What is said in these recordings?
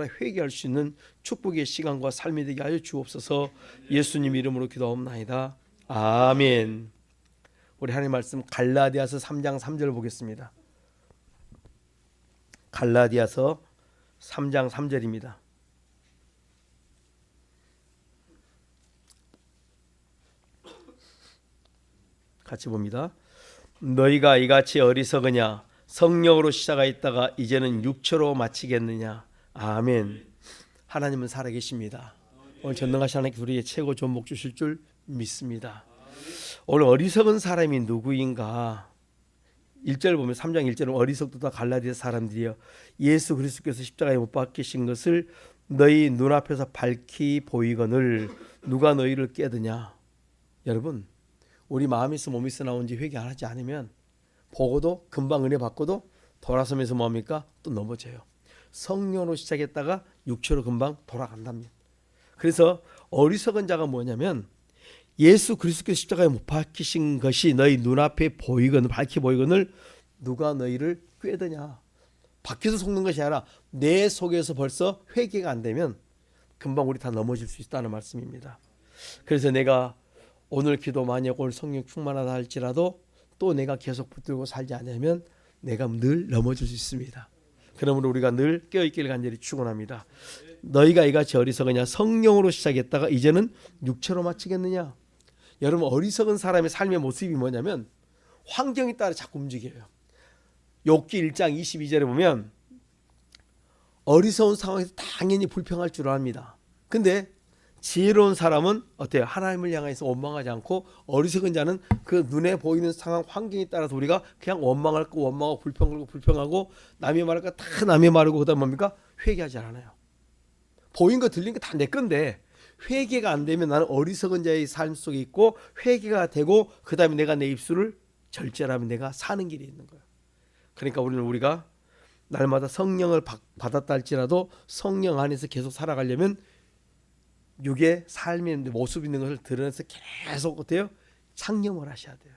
회개할 수 있는 축복의 시간과 삶이 되게 하여 주옵소서. 예수님 이름으로 기도하옵나이다. 아멘. 우리 하나님 말씀 갈라디아서 3장 3절 보겠습니다. 갈라디아서 3장 3절입니다. 같이 봅니다. 너희가 이같이 어리석으냐 성령으로 시작하였다가 이제는 육체로 마치겠느냐. 아멘. 하나님은 살아계십니다. 오늘 전능하신 하나님께 우리의 최고 좋은 복 주실 줄 믿습니다. 오늘 어리석은 사람이 누구인가? 1절 보면 3장 1절은 어리석도다 갈라디아 사람들이여 예수 그리스도께서 십자가에 못 박히신 것을 너희 눈앞에서 밝히 보이거늘 누가 너희를 깨드냐. 여러분, 우리 마음에서 몸에서 나온지 회개 안 하지 않으면 보고도 금방 은혜 받고도 돌아서면서 뭡니까? 또 넘어져요. 성령으로 시작했다가 육체로 금방 돌아간답니다. 그래서 어리석은 자가 뭐냐면 예수 그리스도께서 십자가에 못 박히신 것이 너희 눈앞에 보이거늘 밝히 보이거늘 누가 너희를 꾀드냐. 밖에서 속는 것이 아니라 내 속에서 벌써 회개가 안 되면 금방 우리 다 넘어질 수 있다는 말씀입니다. 그래서 내가 오늘 기도 많이 하고 오늘 성령 충만하다 할지라도 또 내가 계속 붙들고 살지 않으면 내가 늘 넘어질 수 있습니다. 그러므로 우리가 늘 깨어있기를 간절히 축원합니다. 너희가 이같이 어리석으냐 성령으로 시작했다가 이제는 육체로 마치겠느냐. 여러분, 어리석은 사람의 삶의 모습이 뭐냐면 환경에 따라 자꾸 움직여요. 욥기 1장 22절에 보면 어리석은 상황에서 당연히 불평할 줄 압니다. 근데 지혜로운 사람은 어때요? 하나님을 향해서 원망하지 않고 어리석은 자는 그 눈에 보이는 상황 환경에 따라서 우리가 그냥 원망할 거 원망하고 불평하고 불평하고 남의 말할 거 다 남의 말하고 그다음 뭡니까? 회개하지 않아요. 보인 거 들린 거 다 내 건데 회개가 안 되면 나는 어리석은 자의 삶 속에 있고 회개가 되고 그다음에 내가 내 입술을 절제하면 내가 사는 길이 있는 거예요. 그러니까 우리가 날마다 성령을 받았다 할지라도 성령 안에서 계속 살아가려면 육의 삶의 모습 있는 것을 드러내서 계속 어때요? 창념을 하셔야 돼요.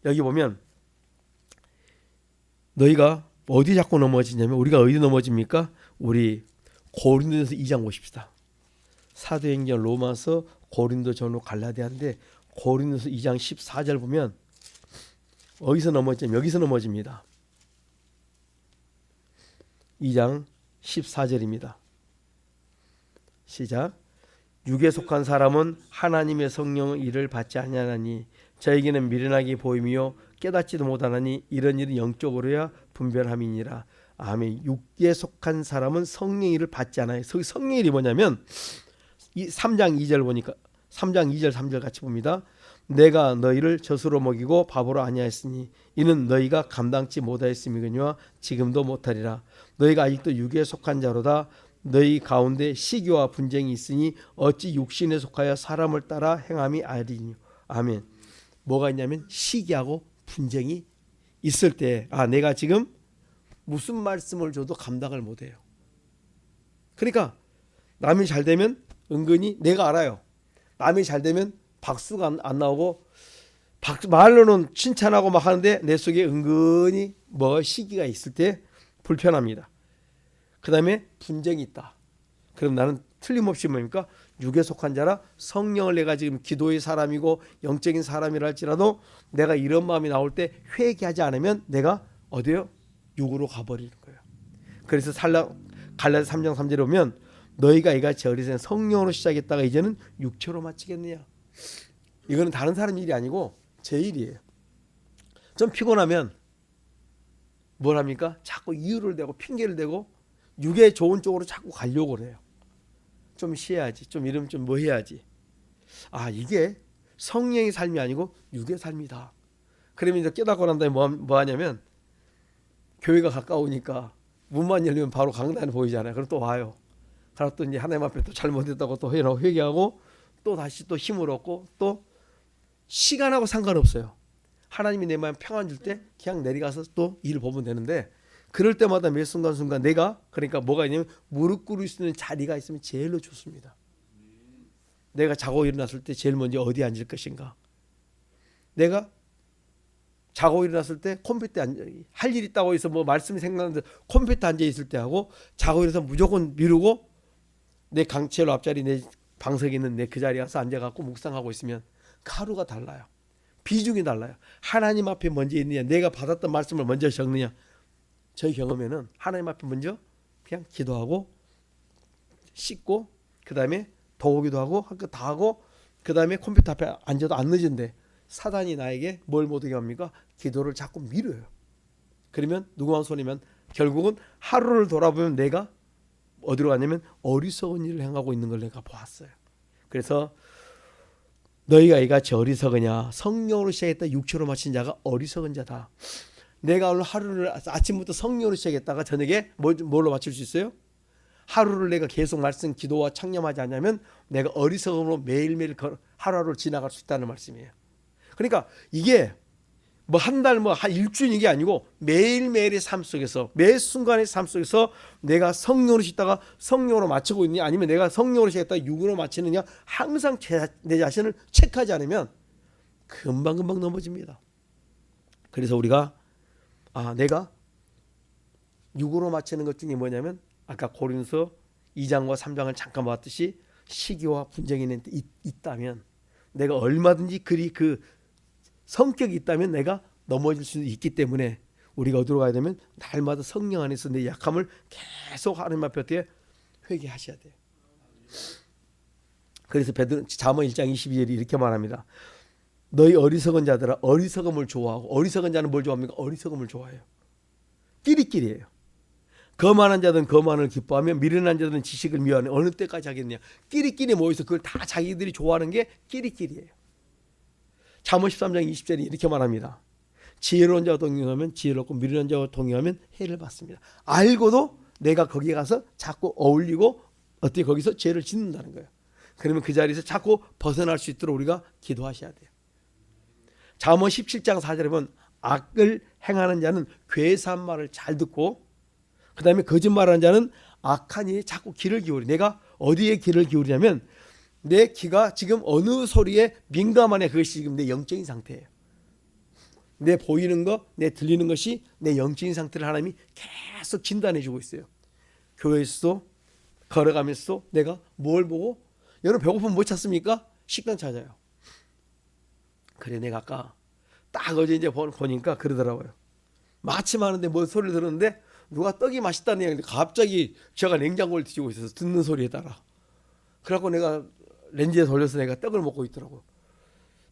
여기 보면 너희가 어디 자꾸 넘어지냐면 우리가 어디 넘어집니까? 우리 고린도전서 2장 보십시다. 사도행전 로마서 고린도전서 갈라디아인데 고린도전서 2장 14절 보면 어디서 넘어지냐면 여기서 넘어집니다. 2장 14절입니다. 시작. 육에 속한 사람은 하나님의 성령의 일을 받지 아니하나니 저에게는 미련하게 보임이요 깨닫지도 못하나니 이런 일은 영적으로야 분별함이니라. 아멘. 육에 속한 사람은 성령의 일을 받지 않아요. 성령의 일이 뭐냐면 3장 2절 보니까 3장 2절 3절 같이 봅니다. 내가 너희를 젖으로 먹이고 밥으로 아니하였으니 이는 너희가 감당치 못하였음이거니와 지금도 못하리라. 너희가 아직도 육에 속한 자로다. 너희 가운데 시기와 분쟁이 있으니 어찌 육신에 속하여 사람을 따라 행함이 아니니. 아멘. 뭐가 있냐면 시기하고 분쟁이 있을 때 내가 지금 무슨 말씀을 줘도 감당을 못해요. 그러니까 남이 잘 되면 은근히 내가 알아요. 남이 잘 되면 박수가 안 나오고 말로는 칭찬하고 막 하는데 내 속에 은근히 시기가 있을 때 불편합니다. 그 다음에 분쟁이 있다. 그럼 나는 틀림없이 뭡니까? 육에 속한 자라 성령을 내가 지금 기도의 사람이고 영적인 사람이라 할지라도 내가 이런 마음이 나올 때 회개하지 않으면 내가 어디요? 육으로 가버리는 거예요. 그래서 갈라디아서 3장 3절에 보면 너희가 이같이 어리석은 성령으로 시작했다가 이제는 육체로 마치겠느냐. 이거는 다른 사람 일이 아니고 제 일이에요. 좀 피곤하면 뭘 합니까? 자꾸 이유를 대고 핑계를 대고 육의 좋은 쪽으로 자꾸 가려고 그래요. 좀 쉬어야지. 좀 이러면 좀 뭐 해야지. 이게 성령의 삶이 아니고 육의 삶이다. 그러면 이제 깨닫고 난 다음에 뭐 하냐면 교회가 가까우니까 문만 열리면 바로 강단이 보이잖아요. 그럼 또 와요. 그럼 또 이제 하나님 앞에 또 잘못했다고 또 회개하고 또 다시 또 힘을 얻고 또 시간하고 상관없어요. 하나님이 내 마음에 평안 줄 때 그냥 내려가서 또 일을 보면 되는데 그럴 때마다 매 순간순간 내가 그러니까 뭐가 있냐면 무릎 꿇을 수 있는 자리가 있으면 제일로 좋습니다. 내가 자고 일어났을 때 제일 먼저 어디 앉을 것인가. 내가 자고 일어났을 때 컴퓨터에 할 일 있다고 해서 뭐 말씀이 생각나는데 컴퓨터 앉아 있을 때 하고 자고 일어나서 무조건 미루고 내 강체로 앞자리 내 방석에 있는 내 그 자리에 가서 앉아갖고 묵상하고 있으면 하루가 달라요. 비중이 달라요. 하나님 앞에 먼저 있느냐 내가 받았던 말씀을 먼저 적느냐. 저희 경험에는 하나님 앞에 먼저 그냥 기도하고 씻고 그 다음에 더우기도 하고 할 거 다 하고 그 다음에 컴퓨터 앞에 앉아도 안 늦은데 사단이 나에게 뭘 못하게 합니까? 기도를 자꾸 미뤄요. 그러면 누구만 손이면 결국은 하루를 돌아보면 내가 어디로 가냐면 어리석은 일을 행하고 있는 걸 내가 보았어요. 그래서 너희가 이같이 어리석으냐 성령으로 시작했다 육체로 마친 자가 어리석은 자다. 내가 오늘 하루를 아침부터 성령으로 시작했다가 저녁에 뭘로 마칠 수 있어요? 하루를 내가 계속 말씀 기도와 창념하지 않냐면 내가 어리석음으로 매일매일 하루하루를 지나갈 수 있다는 말씀이에요. 그러니까 이게 뭐 한 달 뭐 한 일주일 이게 아니고 매일매일의 삶 속에서 매 순간의 삶 속에서 내가 성령으로 씻다가 성령으로 마치고 있느냐 아니면 내가 성령으로 시작했다가 육으로 마치느냐 항상 내 자신을 체크하지 않으면 금방금방 넘어집니다. 그래서 우리가 내가 육으로 마치는 것 중에 뭐냐면 아까 고린도서 2장과 3장을 잠깐 봤듯이 시기와 분쟁이 있다면 내가 얼마든지 그 성격이 있다면 내가 넘어질 수 있기 때문에 우리가 어디로 가야 되면 날마다 성령 안에서 내 약함을 계속 하나님 앞에 어떻게 회개하셔야 돼요. 그래서 베드로 잠언 1장 22절이 이렇게 말합니다. 너희 어리석은 자들아 어리석음을 좋아하고 어리석은 자는 뭘 좋아합니까? 어리석음을 좋아해요. 끼리끼리예요. 거만한 자들은 거만을 기뻐하며 미련한 자들은 지식을 미워하는 어느 때까지 하겠느냐. 끼리끼리 모여서 그걸 다 자기들이 좋아하는 게 끼리끼리예요. 잠언 13장 20절이 이렇게 말합니다. 지혜로운 자와 동행하면 지혜롭고 미련한 자와 동행하면 해를 받습니다. 알고도 내가 거기에 가서 자꾸 어울리고 어떻게 거기서 죄를 짓는다는 거예요. 그러면 그 자리에서 자꾸 벗어날 수 있도록 우리가 기도하셔야 돼요. 잠언 17장 4절에 보면 악을 행하는 자는 괴사한 말을 잘 듣고 그 다음에 거짓말하는 자는 악한 일에 자꾸 귀를 기울이. 내가 어디에 귀를 기울이냐면 내 귀가 지금 어느 소리에 민감하냐 그것이 지금 내 영적인 상태예요. 내 보이는 것, 내 들리는 것이 내 영적인 상태를 하나님이 계속 진단해 주고 있어요. 교회에서도 걸어가면서도 내가 뭘 보고 여러분 배고프면 뭐 찾습니까? 식단 찾아요. 그래 내가 아까 딱 어제 이제 보니까 그러더라고요. 마침 하는데 뭐 소리를 들었는데 누가 떡이 맛있다는 얘기인데 갑자기 제가 냉장고를 뒤지고 있어서 듣는 소리에 따라 그래갖고 내가 렌즈에 돌려서 내가 떡을 먹고 있더라고.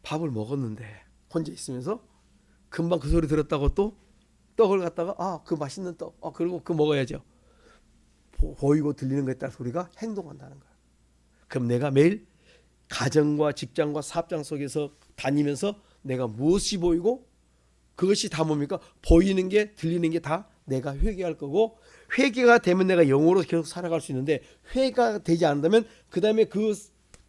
밥을 먹었는데 혼자 있으면서 금방 그 소리 들었다고 또 떡을 갖다가 그 맛있는 떡 그리고 그거 먹어야죠. 보이고 들리는 것에 따라 우리가 행동한다는 거야. 그럼 내가 매일 가정과 직장과 사업장 속에서 다니면서 내가 무엇이 보이고 그것이 다 뭡니까? 보이는 게 들리는 게 다 내가 회개할 거고 회개가 되면 내가 영으로 계속 살아갈 수 있는데 회개가 되지 않는다면 그 다음에 그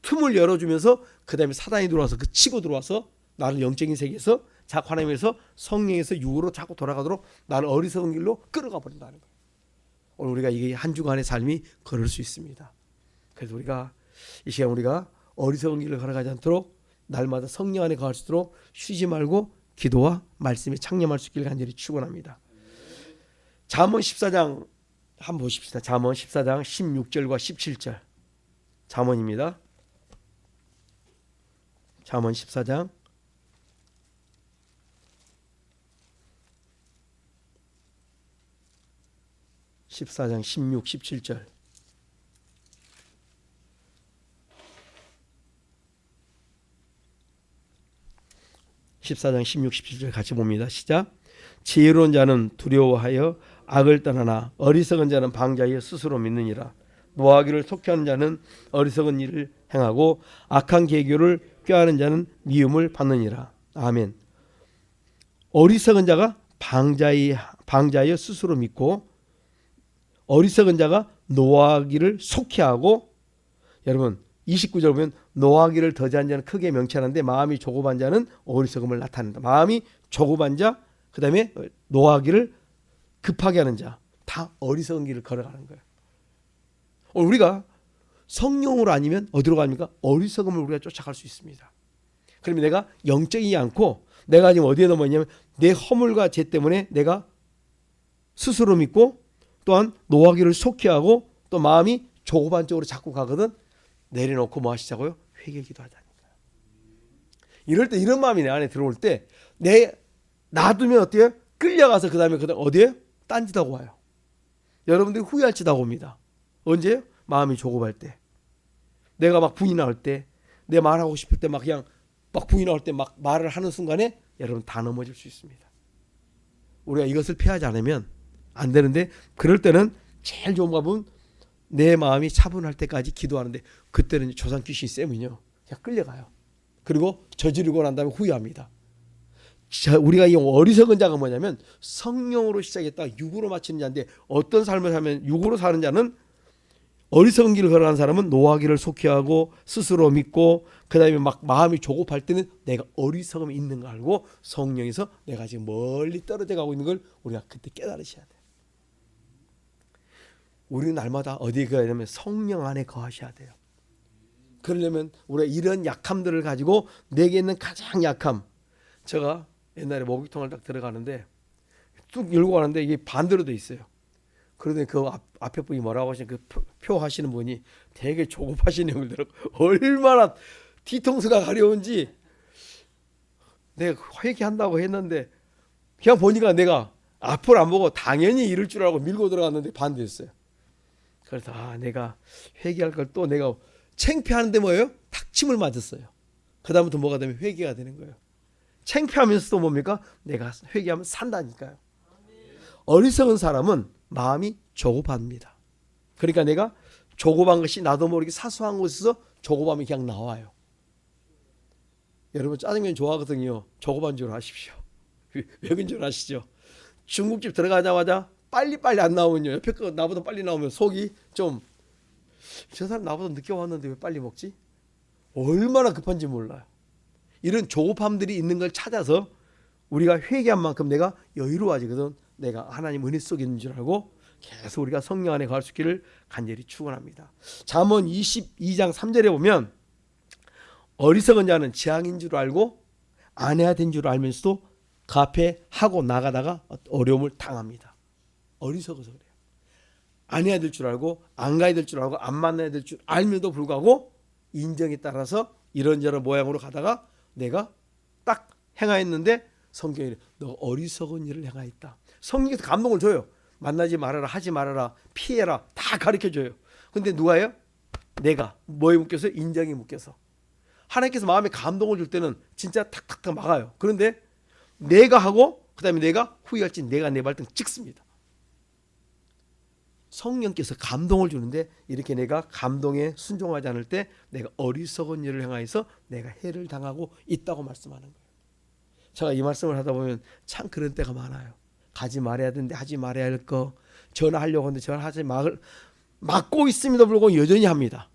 틈을 열어주면서 그 다음에 사단이 들어와서 그 치고 들어와서 나를 영적인 세계에서 자꾸 하나님에서 성령에서 육으로 자꾸 돌아가도록 나를 어리석은 길로 끌어가 버린다는 거예요. 오늘 우리가 이게 한 주간의 삶이 걸을 수 있습니다. 그래서 우리가 이 시간 우리가 어리석은 길을 걸어가지 않도록 날마다 성령 안에 거할 수 있도록 쉬지 말고 기도와 말씀에 창념할 수 있기를 간절히 축원합니다. 잠언 14장 한번 보십시다. 잠언 14장 16절과 17절 잠언입니다. 잠언 14장 16, 17절 14장 16, 17절 같이 봅니다. 시작. 지혜로운 자는 두려워하여 악을 떠나나 어리석은 자는 방자하여 스스로 믿느니라. 노하기를 속회하는 자는 어리석은 일을 행하고 악한 계교를 꾀하는 자는 미움을 받느니라. 아멘. 어리석은 자가 방자하여 스스로 믿고 어리석은 자가 노하기를 속회하고 여러분 29절 보면 노하기를 더디한 자는 크게 명철한데 마음이 조급한 자는 어리석음을 나타낸다. 마음이 조급한 자 그 다음에 노하기를 급하게 하는 자 다 어리석은 길을 걸어가는 거예요. 우리가 성령으로 아니면 어디로 갑니까? 어리석음을 우리가 쫓아갈 수 있습니다. 그러면 내가 영적이지 않고 내가 지금 어디에 넘어있냐면 내 허물과 죄 때문에 내가 스스로 믿고 또한 노하기를 속히하고 또 마음이 조급한 쪽으로 자꾸 가거든. 내려놓고 뭐 하시자고요? 회개 기도하자니까요. 이럴 때 이런 마음이 내 안에 들어올 때 내 놔두면 어때요? 끌려가서 그 다음에 어디에? 딴짓하고 와요. 여러분들이 후회할 짓하고 옵니다. 언제요? 마음이 조급할 때. 내가 막 분이 나올 때, 내 말하고 싶을 때 막 그냥 막 분이 나올 때 막 말을 하는 순간에 여러분 다 넘어질 수 있습니다. 우리가 이것을 피하지 않으면 안 되는데, 그럴 때는 제일 좋은 방법은 내 마음이 차분할 때까지 기도하는데, 그때는 조상 귀신이 세면요 그냥 끌려가요. 그리고 저지르고 난 다음에 후회합니다. 우리가 이 어리석은 자가 뭐냐면 성령으로 시작했다 육으로 마치는 자인데, 어떤 삶을 살면 육으로 사는 자는, 어리석은 길을 걸어가는 사람은 노하기를 속히하고 스스로 믿고 그 다음에 막 마음이 조급할 때는 내가 어리석음이 있는 걸 알고 성령에서 내가 지금 멀리 떨어져 가고 있는 걸 우리가 그때 깨달으셔야 돼요. 우리는 날마다 어디에 가야 되냐면 성령 안에 거하셔야 돼요. 그러려면 우리가 이런 약함들을 가지고 내게 있는 가장 약함, 제가 옛날에 목욕통을 딱 들어가는데 쭉 열고 가는데 이게 반대로 돼 있어요. 그런데 그 앞에 분이 뭐라고 하시는, 그 표 하시는 분이 되게 조급하신 형들더라고. 얼마나 뒤통수가 가려운지. 내가 회개한다고 했는데 그냥 보니까 내가 앞을 안 보고 당연히 이럴 줄 알고 밀고 들어갔는데 반대였어요. 그래서 내가 회개할 걸 또 내가 창피하는데 뭐예요? 탁침을 맞았어요. 그 다음부터 뭐가 되면 회개가 되는 거예요. 창피하면서도 뭡니까? 내가 회개하면 산다니까요. 어리석은 사람은 마음이 조급합니다. 그러니까 내가 조급한 것이 나도 모르게 사소한 곳에서 조급함이 그냥 나와요. 여러분 짜장면 좋아하거든요. 조급한 줄 아십시오. 왜 그런 줄 아시죠? 중국집 들어가자마자 빨리빨리 안 나오면요, 옆에 거 나보다 빨리 나오면 속이 좀, 저 사람 나보다 늦게 왔는데 왜 빨리 먹지? 얼마나 급한지 몰라요. 이런 조급함들이 있는 걸 찾아서 우리가 회개한 만큼 내가 여유로워지거든. 내가 하나님 은혜 속에 있는 줄 알고 계속 우리가 성령 안에 갈 수 있기를 간절히 축원합니다. 잠언 22장 3절에 보면 어리석은 자는 재앙인 줄 알고 안 해야 된 줄 알면서도 그 앞에 하고 나가다가 어려움을 당합니다. 어리석어서 그래요. 안 해야 될 줄 알고 안 가야 될 줄 알고 안 만나야 될 줄 알면도 불구하고 인정에 따라서 이런저런 모양으로 가다가 내가 딱 행하였는데 성경이 너 어리석은 일을 행하였다. 성경에서 감동을 줘요. 만나지 말아라, 하지 말아라, 피해라, 다 가르쳐줘요. 근데 누가 해요? 내가 뭐에 묶여서? 인정에 묶여서. 하나님께서 마음에 감동을 줄 때는 진짜 탁탁탁 막아요. 그런데 내가 하고 그 다음에 내가 후회할지 내가 내 발등 찍습니다. 성령께서 감동을 주는데 이렇게 내가 감동에 순종하지 않을 때 내가 어리석은 일을 행하여서 내가 해를 당하고 있다고 말씀하는 거예요. 제가 이 말씀을 하다 보면 참 그런 때가 많아요. 가지 말아야 되는데 하지 말아야 할 거, 전화하려고 하는데 전화하지 막고 있음에도 불구하고 여전히 합니다.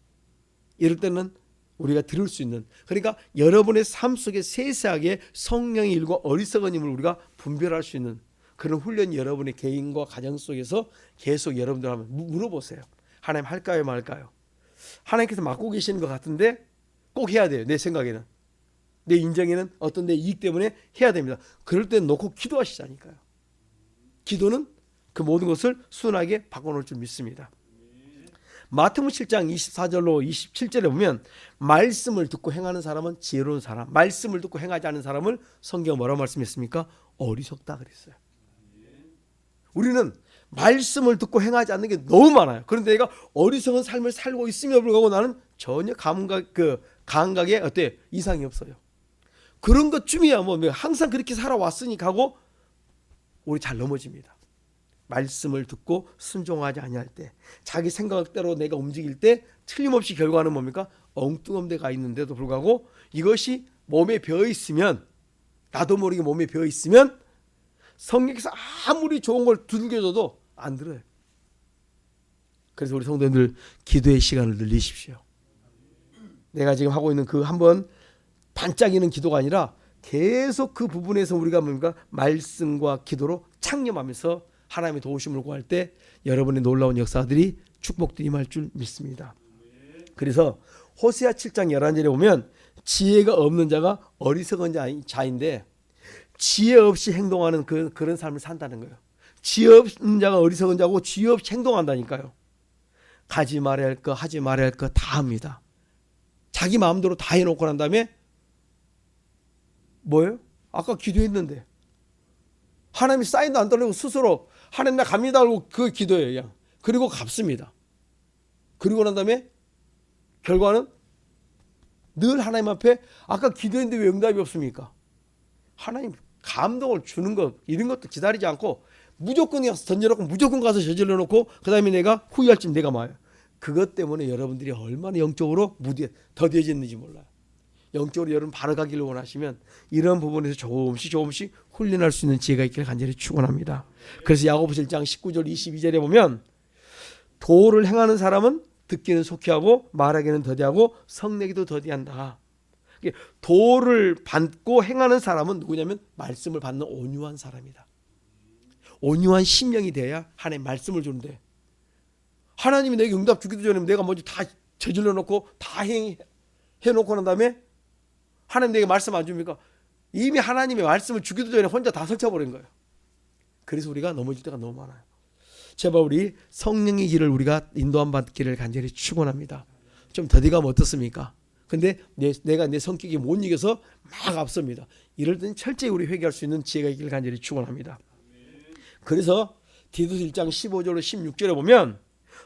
이럴 때는 우리가 들을 수 있는, 그러니까 여러분의 삶 속에 세세하게 성령이 일과 어리석은 힘을 우리가 분별할 수 있는 그런 훈련이 여러분의 개인과 가정 속에서 계속 여러분들 하면 물어보세요. 하나님 할까요 말까요? 하나님께서 맡고 계시는 것 같은데 꼭 해야 돼요. 내 생각에는, 내 인정에는 어떤 내 이익 때문에 해야 됩니다. 그럴 때 놓고 기도하시자니까요. 기도는 그 모든 것을 순하게 바꿔놓을 줄 믿습니다. 마태복음 7장 24절로 27절에 보면 말씀을 듣고 행하는 사람은 지혜로운 사람, 말씀을 듣고 행하지 않는 사람을 성경 뭐라고 말씀했습니까? 어리석다 그랬어요. 우리는 말씀을 듣고 행하지 않는 게 너무 많아요. 그런데 내가 어리석은 삶을 살고 있음에도 불구하고 나는 전혀 감각에 어때 이상이 없어요. 그런 것쯤이야 뭐 항상 그렇게 살아왔으니 가고 우리 잘 넘어집니다. 말씀을 듣고 순종하지 아니할 때, 자기 생각대로 내가 움직일 때 틀림없이 결과는 뭡니까? 엉뚱한 데가 있는데도 불구하고 이것이 몸에 배어 있으면, 나도 모르게 몸에 배어 있으면 성령께서 아무리 좋은 걸 두들겨줘도 안 들어요. 그래서 우리 성도님들 기도의 시간을 늘리십시오. 내가 지금 하고 있는 그 한번 반짝이는 기도가 아니라 계속 그 부분에서 우리가 뭡니까? 말씀과 기도로 창념하면서 하나님의 도우심을 구할 때 여러분의 놀라운 역사들이 축복들이 임할 줄 믿습니다. 그래서 호세아 7장 11절에 보면 지혜가 없는 자가 어리석은 자인데 지혜 없이 행동하는 그런 삶을 산다는 거예요. 지혜 없는 자가 어리석은 자고 지혜 없이 행동한다니까요. 가지 말아야 할 거 하지 말아야 할 거 다 합니다. 자기 마음대로 다 해놓고 난 다음에 뭐예요? 아까 기도했는데 하나님이 사인도 안 떨리고 스스로 하나님 나 갑니다 하고 그 기도예요. 그냥. 그리고 갚습니다. 그리고 난 다음에 결과는 늘 하나님 앞에 아까 기도했는데 왜 응답이 없습니까? 하나님 감동을 주는 것 이런 것도 기다리지 않고 무조건 가서 던져놓고 무조건 가서 저질러 놓고 그 다음에 내가 후회할 쯤 내가 마요. 그것 때문에 여러분들이 얼마나 영적으로 더뎌졌는지 몰라요. 영적으로 여러분 바라가기를 원하시면 이런 부분에서 조금씩 훈련할 수 있는 지혜가 있기를 간절히 축원합니다. 그래서 야고보서 1장 19절 22절에 보면 도를 행하는 사람은 듣기는 속히 하고 말하기는 더디하고 성내기도 더디한다. 도를 받고 행하는 사람은 누구냐면 말씀을 받는 온유한 사람이다. 온유한 심령이 돼야 하나님 말씀을 주는데 하나님이 내게 응답 주기도 전에 내가 먼저 다 저질러 놓고 다 해놓고 난 다음에 하나님 내게 말씀 안 줍니까? 이미 하나님의 말씀을 주기도 전에 혼자 다 설쳐버린 거예요. 그래서 우리가 넘어질 때가 너무 많아요. 제발 우리 성령의 길을 우리가 인도함 받기를 간절히 축원합니다. 좀 더디가면 어떻습니까? 근데 내가 내 성격이 못 이겨서 막 앞섭니다. 이럴 때는 철저히 우리 회개할 수 있는 지혜가 있기를 간절히 축원합니다. 그래서 디도서 1장 15절로 16절에 보면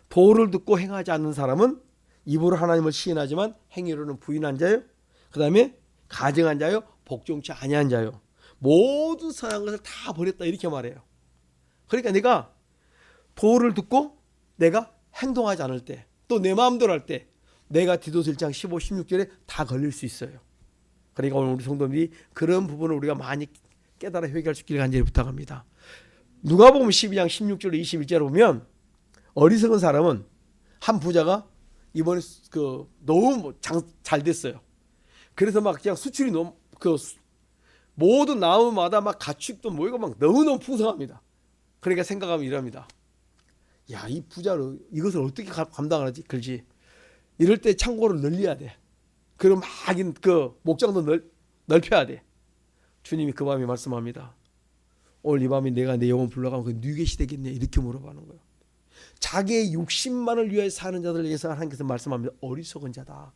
도를 듣고 행하지 않는 사람은 입으로 하나님을 시인하지만 행위로는 부인한 자요. 그 다음에 가증한 자요. 복종치 아니한 자요. 모든 선한 것을 다 버렸다 이렇게 말해요. 그러니까 내가 도를 듣고 내가 행동하지 않을 때 또 내 마음대로 할 때 내가 디도서 1장 15, 16절에 다 걸릴 수 있어요. 그러니까 오늘 우리 성도들이 그런 부분을 우리가 많이 깨달아 회개할 수 있기를 간절히 부탁합니다. 누가복음 12장 16절 21절에 보면 어리석은 사람은 한 부자가 이번에 너무 잘 됐어요. 그래서 막 그냥 수출이 너무 모든 나무마다 막 가축도 모이고 막 너무너무 풍성합니다. 그러니까 생각하면 이럽니다. 야, 이 부자로 이것을 어떻게 감당하지? 그렇지. 이럴 때 창고를 늘려야 돼. 그럼 막 목장도 넓혀야 돼. 주님이 그 밤에 말씀합니다. 오늘 이 밤에 내가 내 영혼 불러가면 그 누구시 되겠냐 이렇게 물어보는 거예요. 자기의 욕심만을 위해 사는 자들을 위해서 하나님께서 말씀합니다. 어리석은 자다.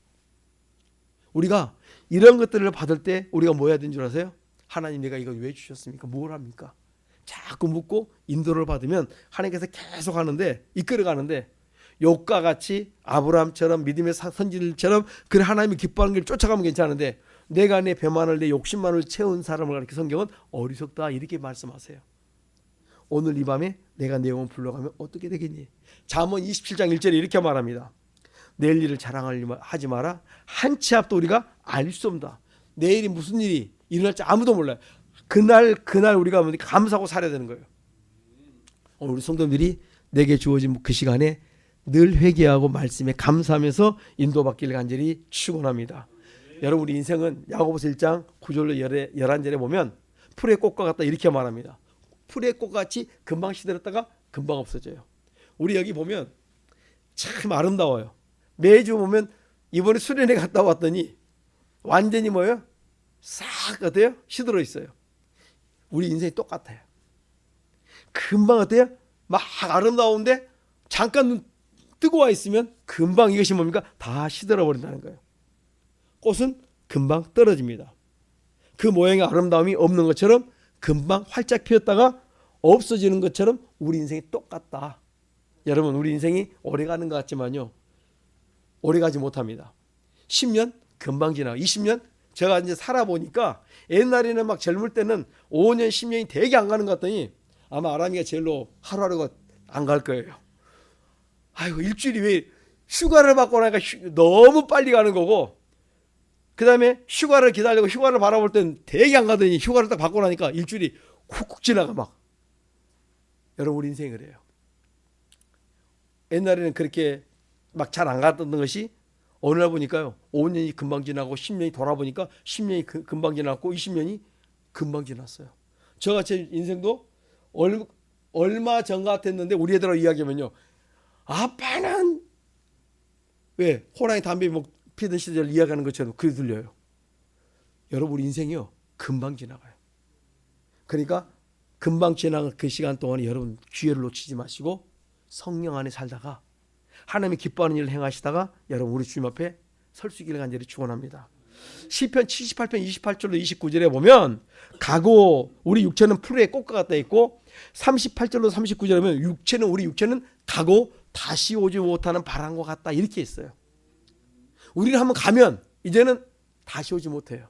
우리가 이런 것들을 받을 때 우리가 뭐 해야 되는 줄 아세요? 하나님 내가 이거 왜 주셨습니까? 뭘 합니까? 자꾸 묻고 인도를 받으면 하나님께서 계속 하는데 이끌어가는데 욥과 같이 아브라함처럼 믿음의 선지들처럼 그래 하나님이 기뻐하는 길 쫓아가면 괜찮은데 내가 내 배만을 내 욕심만을 채운 사람을 가리켜 성경은 어리석다 이렇게 말씀하세요. 오늘 이 밤에 내가 내 영혼 불러가면 어떻게 되겠니? 잠언 27장 1절에 이렇게 말합니다. 내일 일을 자랑하지 마라. 한 치 앞도 우리가 알 수 없다. 내일이 무슨 일이 일어날지 아무도 몰라요. 그날 우리가 감사하고 살아야 되는 거예요. 오늘 우리 성도들이 내게 주어진 그 시간에 늘 회개하고 말씀에 감사하면서 인도받기를 간절히 축원합니다. 여러분 우리 인생은 야고보서 1장 9절로 11절에 보면 풀의 꽃과 같다 이렇게 말합니다. 풀의 꽃같이 금방 시들었다가 금방 없어져요. 우리 여기 보면 참 아름다워요. 매주 보면 이번에 수련회 갔다 왔더니 완전히 뭐예요? 싹 어때요? 시들어 있어요. 우리 인생이 똑같아요. 금방 어때요? 막 아름다운데 잠깐 눈 뜨고 와 있으면 금방 이것이 뭡니까? 다 시들어 버린다는 거예요. 꽃은 금방 떨어집니다. 그 모양의 아름다움이 없는 것처럼 금방 활짝 피었다가 없어지는 것처럼 우리 인생이 똑같다. 여러분 우리 인생이 오래가는 것 같지만요. 오래가지 못합니다. 10년 금방 지나고 20년 제가 이제 살아보니까 옛날에는 막 젊을 때는 5년 10년이 되게 안 가는 것 같더니 아마 아람이가 제일로 하루하루가 안 갈 거예요. 아이고 일주일이 왜 휴가를 받고 나니까 너무 빨리 가는 거고 그 다음에 휴가를 기다리고 휴가를 바라볼 때는 되게 안 가더니 휴가를 딱 받고 나니까 일주일이 훅훅 지나가 막. 여러분 우리 인생이 그래요. 옛날에는 그렇게 막 잘 안 갔던 것이 어느 날 보니까요 5년이 금방 지나고 10년이 돌아보니까 10년이 금방 지났고 20년이 금방 지났어요. 저가 제 인생도 얼마 전 같았는데 우리 애들하고 이야기하면요 아빠는 왜 호랑이 담배 피던 시절 이야기하는 것처럼 그리 들려요. 여러분 우리 인생이요 금방 지나가요. 그러니까 금방 지나간 그 시간 동안에 여러분 기회를 놓치지 마시고 성령 안에 살다가 하나님이 기뻐하는 일을 행하시다가 여러분 우리 주님 앞에 설 수 있기를 간절히 축원합니다. 시편 78편 28절로 29절에 보면 가고 우리 육체는 풀의 꽃과 같다 있고 38절로 39절에 보면 우리 육체는 가고 다시 오지 못하는 바람과 같다 이렇게 있어요. 우리는 한번 가면 이제는 다시 오지 못해요.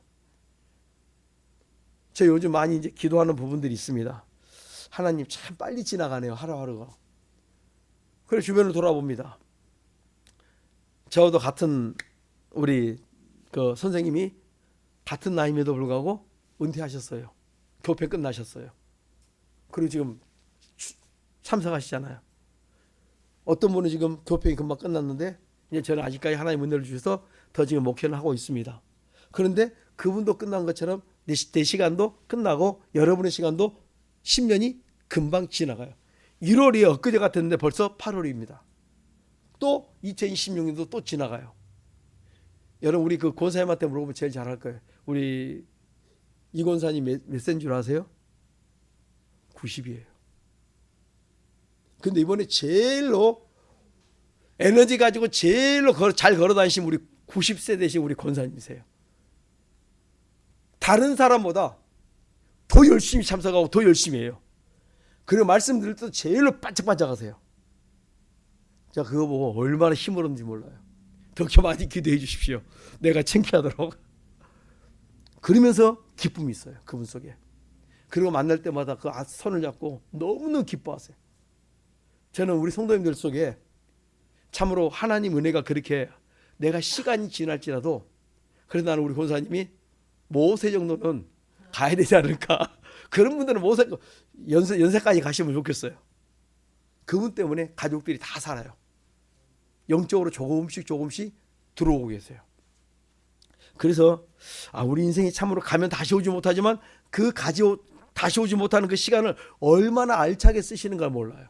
저 요즘 많이 이제 기도하는 부분들이 있습니다. 하나님 참 빨리 지나가네요. 하루하루가. 그래서 주변을 돌아봅니다. 저도 같은 우리 그 선생님이 같은 나이임에도 불구하고 은퇴하셨어요. 교회 끝나셨어요. 그리고 지금 참석하시잖아요. 어떤 분은 지금 교회가 금방 끝났는데 이제 저는 아직까지 하나님 은혜를 주셔서 더 지금 목회를 하고 있습니다. 그런데 그분도 끝난 것처럼 내 시간도 끝나고 여러분의 시간도 10년이 금방 지나가요. 1월이 엊그제 같았는데 벌써 8월입니다. 또 2026년도 또 지나가요. 여러분 우리 그 권사님한테 물어보면 제일 잘할 거예요. 우리 이 권사님 몇 세인 줄 아세요? 90이에요. 근데 이번에 제일로 에너지 가지고 제일로 잘 걸어 다니신 우리 90세 되신 우리 권사님이세요. 다른 사람보다 더 열심히 참석하고 더 열심히 해요. 그리고 말씀 드릴 때도 제일로 반짝반짝하세요. 제가 그거 보고 얼마나 힘을 얻는지 몰라요. 더 많이 기도해 주십시오. 내가 창피하도록. 그러면서 기쁨이 있어요. 그분 속에. 그리고 만날 때마다 그 손을 잡고 너무너무 기뻐하세요. 저는 우리 성도님들 속에 참으로 하나님 은혜가 그렇게 내가 시간이 지날지라도 그래도 나는 우리 권사님이 모세 정도는 가야 되지 않을까. 그런 분들은 모세 연세까지 가시면 좋겠어요. 그분 때문에 가족들이 다 살아요. 영적으로 조금씩 들어오고 계세요. 그래서 우리 인생이 참으로 가면 다시 오지 못하지만 다시 오지 못하는 그 시간을 얼마나 알차게 쓰시는가 몰라요.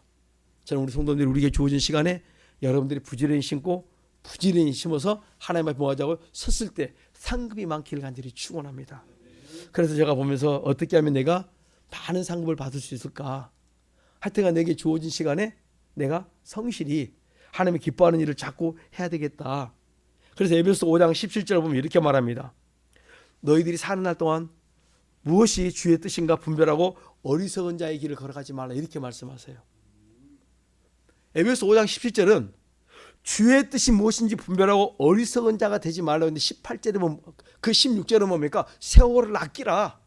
저는 우리 성도님들이 우리에게 주어진 시간에 여러분들이 부지런히 심고 부지런히 심어서 하나님 앞에 모아자고 섰을 때 상급이 많기를 간절히 축원합니다. 그래서 제가 보면서 어떻게 하면 내가 많은 상급을 받을 수 있을까? 하여튼간 내게 주어진 시간에 내가 성실히 하나님이 기뻐하는 일을 자꾸 해야 되겠다. 그래서 에베소 5장 17절 보면 이렇게 말합니다. 너희들이 사는 날 동안 무엇이 주의 뜻인가 분별하고 어리석은 자의 길을 걸어가지 말라 이렇게 말씀하세요. 에베소 5장 17절은 주의 뜻이 무엇인지 분별하고 어리석은 자가 되지 말라 했는데 18절에 보면 그 16절은 뭡니까? 세월을 아끼라.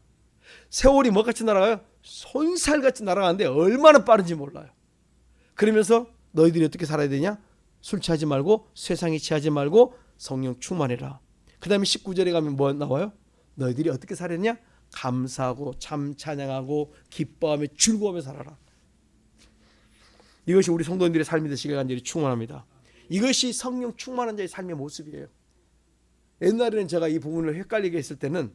세월이 뭐같이 날아가요? 손살같이 날아가는데 얼마나 빠른지 몰라요. 그러면서 너희들이 어떻게 살아야 되냐? 술 취하지 말고 세상에 취하지 말고 성령 충만해라. 그 다음에 19절에 가면 뭐 나와요? 너희들이 어떻게 살았냐? 감사하고 참 찬양하고 기뻐하며 즐거워하며 살아라. 이것이 우리 성도님들의 삶이 되시길 간절히 축원합니다. 이것이 성령 충만한 자의 삶의 모습이에요. 옛날에는 제가 이 부분을 헷갈리게 했을 때는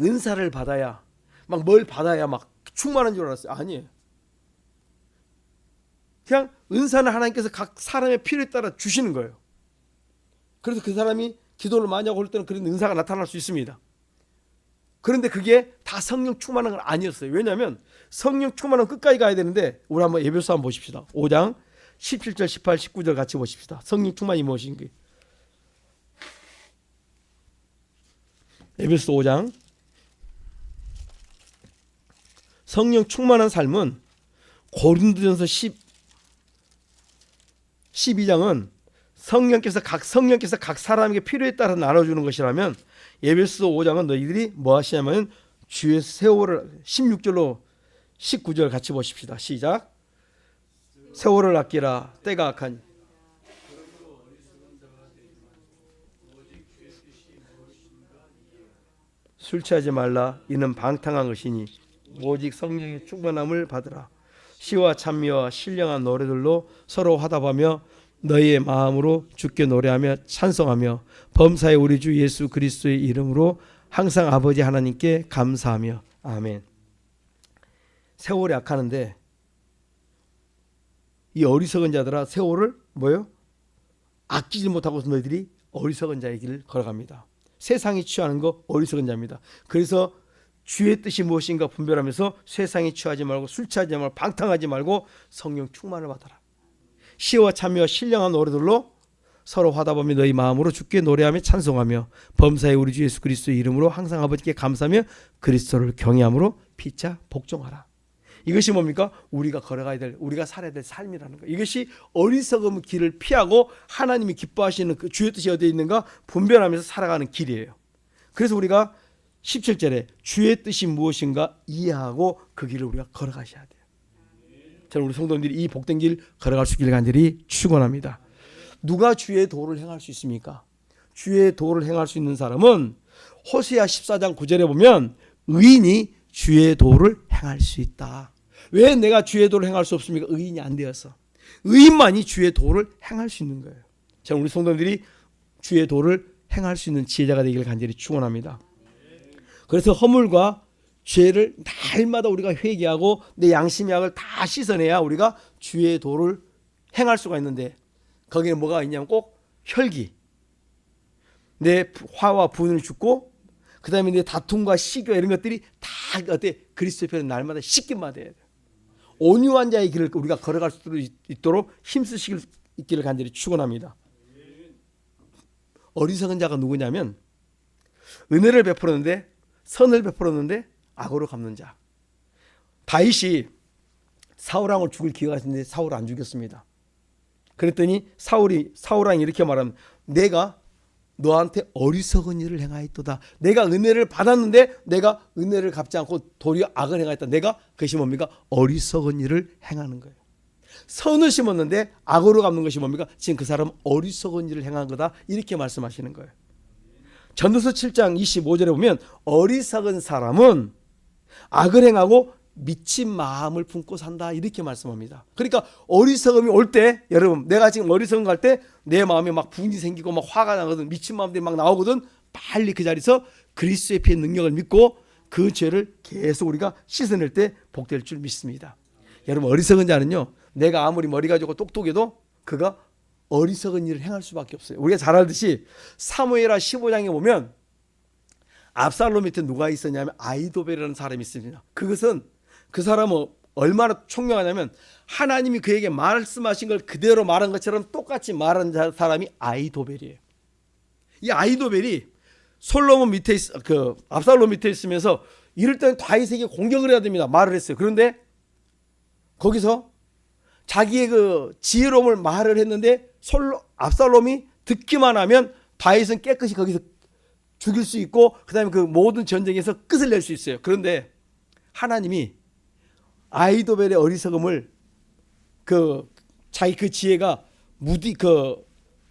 은사를 받아야 막 뭘 받아야 막 충만한 줄 알았어요. 아니에요. 그냥 은사는 하나님께서 각 사람의 필요에 따라 주시는 거예요. 그래서 그 사람이 기도를 많이 하고 할 때는 그런 은사가 나타날 수 있습니다. 그런데 그게 다 성령 충만한 건 아니었어요. 왜냐하면 성령 충만은 끝까지 가야 되는데 우리 한번 에베소 한번 보십시다. 5장 17절 18, 19절 같이 보십시다. 성령 충만이 무엇인지. 에베소 5장 성령 충만한 삶은 고린도전서 12장은 성령께서 각 사람에게 필요에 따라 나눠주는 것이라면 에베소 5장은 너희들이 뭐 하시냐면 주의 세월을 16절로 19절 같이 보십시다. 시작. 세월을 아끼라 때가 악하니 술 취하지 말라 이는 방탕한 것이니 오직 성령의 충만함을 받으라. 시와 찬미와 신령한 노래들로 서로 화답하며 너희의 마음으로 주께 노래하며 찬송하며 범사의 우리 주 예수 그리스도의 이름으로 항상 아버지 하나님께 감사하며 아멘. 세월이 악하는데 이 어리석은 자들아 세월을 뭐요? 아끼지 못하고 너희들이 어리석은 자의 길을 걸어갑니다. 세상이 취하는 거 어리석은 자입니다. 그래서 주의 뜻이 무엇인가 분별하면서 세상에 취하지 말고 술 취하지 말고 방탕하지 말고 성령 충만을 받아라. 시와 참여와 신령한 노래들로 서로 화답하며 너희 마음으로 주께 노래하며 찬송하며 범사에 우리 주 예수 그리스도의 이름으로 항상 아버지께 감사하며 그리스도를 경외함으로 피차 복종하라. 이것이 뭡니까? 우리가 걸어가야 될, 우리가 살아야 될 삶이라는 거예요. 이것이 어리석은 길을 피하고 하나님이 기뻐하시는 그 주의 뜻이 어디에 있는가 분별하면서 살아가는 길이에요. 그래서 우리가 17절에 주의 뜻이 무엇인가 이해하고 그 길을 우리가 걸어가셔야 돼요. 저는 우리 성도님들이 이 복된 길 걸어갈 수 있기를 간절히 축원합니다. 누가 주의 도를 행할 수 있습니까? 주의 도를 행할 수 있는 사람은 호세아 14장 9절에 보면 의인이 주의 도를 행할 수 있다. 왜 내가 주의 도를 행할 수 없습니까? 의인이 안 되어서. 의인만이 주의 도를 행할 수 있는 거예요. 저는 우리 성도님들이 주의 도를 행할 수 있는 지혜자가 되기를 간절히 축원합니다. 그래서 허물과 죄를 날마다 우리가 회개하고 내 양심의 악을 다 씻어내야 우리가 주의 도를 행할 수가 있는데 거기에 뭐가 있냐면 꼭 혈기, 내 화와 분을 죽고 그 다음에 내 다툼과 시기와 이런 것들이 다 어때 그리스도의 편에 날마다 씻김 받아야 돼요. 온유한 자의 길을 우리가 걸어갈 수 있도록 힘쓰시길 있기를 간절히 축원합니다. 어리석은 자가 누구냐면 은혜를 베풀었는데 선을 베풀었는데 악으로 갚는 자. 다윗이 사울왕을 죽일 기회가 있었는데 사울을 안 죽였습니다. 그랬더니 사울왕이 이렇게 말하면 내가 너한테 어리석은 일을 행하였도다. 내가 은혜를 받았는데 내가 은혜를 갚지 않고 도리어 악을 행하였다. 내가 그것이 뭡니까? 어리석은 일을 행하는 거예요. 선을 심었는데 악으로 갚는 것이 뭡니까? 지금 그 사람은 어리석은 일을 행한 거다. 이렇게 말씀하시는 거예요. 전도서 7장 25절에 보면 어리석은 사람은 악을 행하고 미친 마음을 품고 산다 이렇게 말씀합니다. 그러니까 어리석음이 올 때 여러분 내가 지금 어리석음 갈 때 내 마음에 막 분이 생기고 막 화가 나거든. 미친 마음들이 막 나오거든. 빨리 그 자리에서 그리스도의 피의 능력을 믿고 그 죄를 계속 우리가 씻어낼 때 복될 줄 믿습니다. 여러분 어리석은 자는요 내가 아무리 머리가 좋고 똑똑해도 그가 어리석은 일을 행할 수밖에 없어요. 우리가 잘 알듯이 사무엘하 15장에 보면 압살롬 밑에 누가 있었냐면 아히도벨이라는 사람이 있습니다. 그것은 그 사람은 얼마나 총명하냐면 하나님이 그에게 말씀하신 걸 그대로 말한 것처럼 똑같이 말한 사람이 아히도벨이에요. 이 아히도벨이 솔로몬 밑에 압살롬 밑에 있으면서 이럴 때는 다윗에게 공격을 해야 됩니다. 말을 했어요. 그런데 거기서 자기의 그 지혜로움을 말을 했는데 압살롬이 듣기만 하면 다윗은 깨끗이 거기서 죽일 수 있고 그다음에 그 모든 전쟁에서 끝을 낼 수 있어요. 그런데 하나님이 아히도벨의 어리석음을 자기 그 지혜가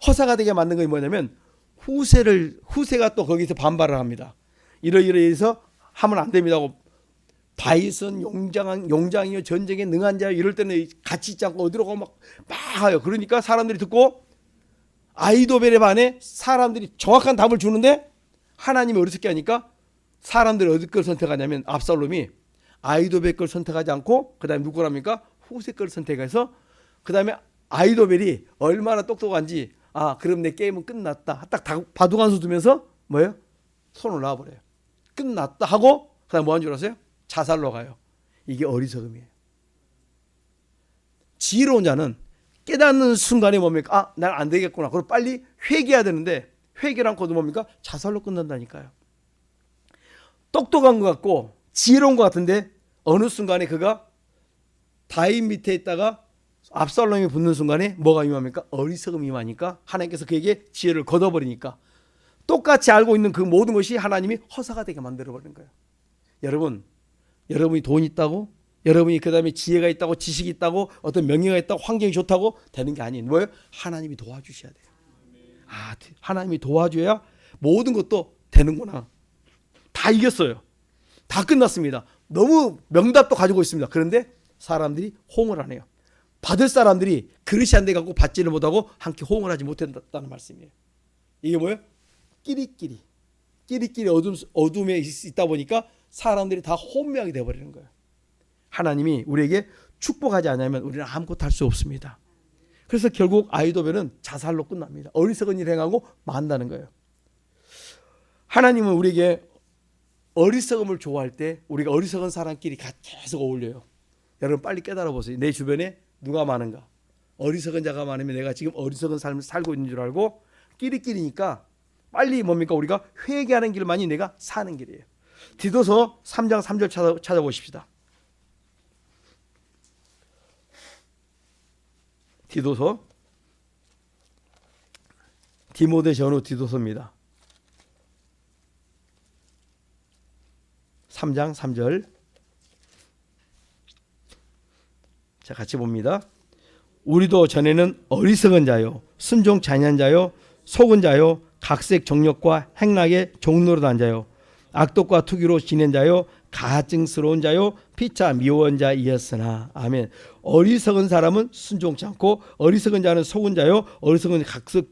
허사가 되게 만든 것이 뭐냐면 후세가 또 거기서 반발을 합니다. 이러해서 하면 안 됩니다 하고 다윗은 용장이요 전쟁에 능한 자요 이럴 때는 같이 있지 않고 어디로 가고 막 해요. 그러니까 사람들이 듣고 아히도벨에 반해 사람들이 정확한 답을 주는데 하나님이 어리석게 하니까 사람들이 어디 걸 선택하냐면 압살롬이 아히도벨 걸 선택하지 않고 그 다음에 누구랍니까? 후세 걸 선택해서 그 다음에 아히도벨이 얼마나 똑똑한지 그럼 내 게임은 끝났다. 딱 바둑한수 두면서 뭐예요? 손을 놔버려요. 끝났다 하고 그 다음에 뭐 한 줄 아세요? 자살로 가요. 이게 어리석음이에요. 지혜로운 자는 깨닫는 순간에 뭡니까? 난 안 되겠구나. 그럼 빨리 회개해야 되는데 회개를 않고도 뭡니까? 자살로 끝난다니까요. 똑똑한 것 같고 지혜로운 것 같은데 어느 순간에 그가 다윗 밑에 있다가 압살롬이 붙는 순간에 뭐가 임합니까? 어리석음이 임하니까 하나님께서 그에게 지혜를 걷어버리니까 똑같이 알고 있는 그 모든 것이 하나님이 허사가 되게 만들어버리는 거예요. 여러분이 돈이 있다고 여러분이 그 다음에 지혜가 있다고 지식이 있다고 어떤 명예가 있다고 환경이 좋다고 되는 게 아닌 뭐예요? 하나님이 도와주셔야 돼요. 하나님이 도와줘야 모든 것도 되는구나. 다 이겼어요. 다 끝났습니다. 너무 명답도 가지고 있습니다. 그런데 사람들이 호응을 안 해요. 받을 사람들이 그릇이 안 돼 갖고 받지를 못하고 함께 호응을 하지 못했다는 말씀이에요. 이게 뭐예요? 끼리끼리 어둠에 있다 보니까 사람들이 다 혼미하게 되어버리는 거예요. 하나님이 우리에게 축복하지 않으면 우리는 아무것도 할 수 없습니다. 그래서 결국 아히도벨은 자살로 끝납니다. 어리석은 일을 행하고 만다는 거예요. 하나님은 우리에게 어리석음을 좋아할 때 우리가 어리석은 사람끼리 계속 어울려요. 여러분 빨리 깨달아 보세요. 내 주변에 누가 많은가? 어리석은 자가 많으면 내가 지금 어리석은 삶을 살고 있는 줄 알고 끼리끼리니까 빨리 뭡니까? 우리가 회개하는 길만이 내가 사는 길이에요. 디도서 3장 3절 찾아보십시다. 디도서 디모데 전후 디도서입니다. 3장 3절. 자, 같이 봅니다. 우리도 전에는 어리석은 자요, 순종 잔인한 자요, 속은 자요, 각색 정욕과 행락의 종노릇한 자요, 악독과 투기로 지낸 자요, 가증스러운 자요, 피차 미워한 자이었으나. 아멘. 어리석은 사람은 순종치 않고, 어리석은 자는 속은 자요, 어리석은 각색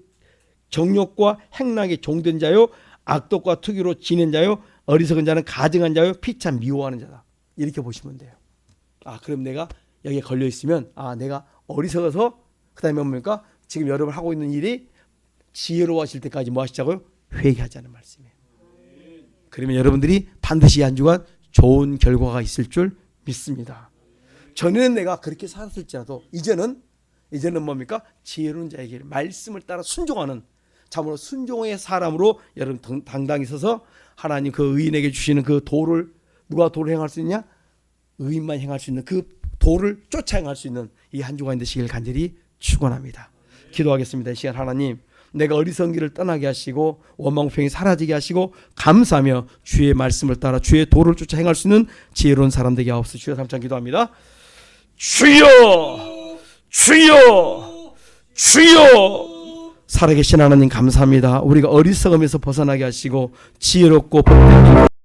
정욕과 행락의 종된 자요, 악독과 투기로 지낸 자요, 어리석은 자는 가증한 자요, 피차 미워하는 자다. 이렇게 보시면 돼요. 그럼 내가 여기에 걸려 있으면 내가 어리석어서, 그 다음에 뭡니까? 지금 여러분 하고 있는 일이 지혜로워하실 때까지 뭐 하시자고요? 회개하자는 말씀이에요. 그러면 여러분들이 반드시 한 주간 좋은 결과가 있을 줄 믿습니다. 전에는 내가 그렇게 살았을지라도 이제는 뭡니까? 지혜로운 자에게 말씀을 따라 순종하는, 참으로 순종의 사람으로 여러분 당당히 서서 하나님 그 의인에게 주시는 그 도를, 누가 도를 행할 수 있냐? 의인만 행할 수 있는 그 도를 쫓아 행할 수 있는 이 한 주간 되시길 간절히 축원합니다. 기도하겠습니다. 이 시간 하나님, 내가 어리석은 길을 떠나게 하시고 원망부평이 사라지게 하시고 감사하며 주의 말씀을 따라 주의 도를 쫓아 행할 수 있는 지혜로운 사람 되게 하옵소서. 주여 삼창 기도합니다. 주여, 주여, 주여. 살아계신 하나님 감사합니다. 우리가 어리석음에서 벗어나게 하시고 지혜롭고 복된 길로